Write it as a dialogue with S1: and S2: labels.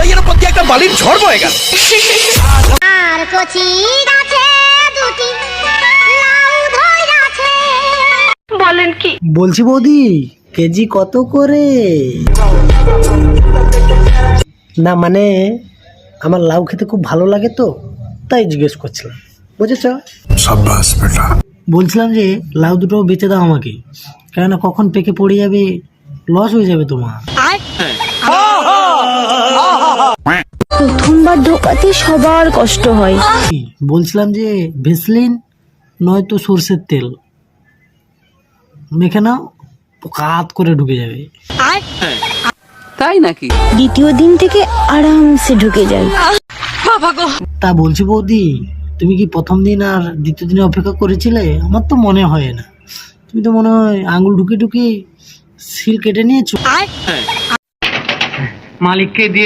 S1: ভাইয়ের উপর দিয়ে একটা বালির ঝড় বয়ে গেল।
S2: আর কচি গাছে দুটি লাউ ধরেছে। বলেন কি?
S3: বলছি বৌদি কেজি কত করে? না মানে আমার লাউ খেতে খুব ভালো লাগে তো, তাই জিজ্ঞেস করছিলাম, বুঝেছ?
S4: সাব্বাস বেটা।
S3: বলছিলাম যে লাউ দুটো বেচে দাও আমাকে, কেননা কখন পেকে পড়ে যাবে, লস হয়ে যাবে তোমার।
S5: প্রথমবার ঢোকাতে সবার কষ্ট হয়।
S3: বলছিলাম যে ভেসলিন নয়তো সর্ষের তেল মেখে নাও, কাত করে ঢুকে যাবে।
S6: তাই নাকি?
S5: দ্বিতীয় দিন থেকে আরামসে ঢুকে যায়।
S3: তা বলছি বৌদি, তুমি কি প্রথম দিন আর দ্বিতীয় দিনে অপেক্ষা করেছিলে? আমার তো মনে হয় না, তুমি তো মনে হয় আঙুল ঢুকে ঢুকে সিল কেটে নিয়েছো।
S1: মালিককে দিয়ে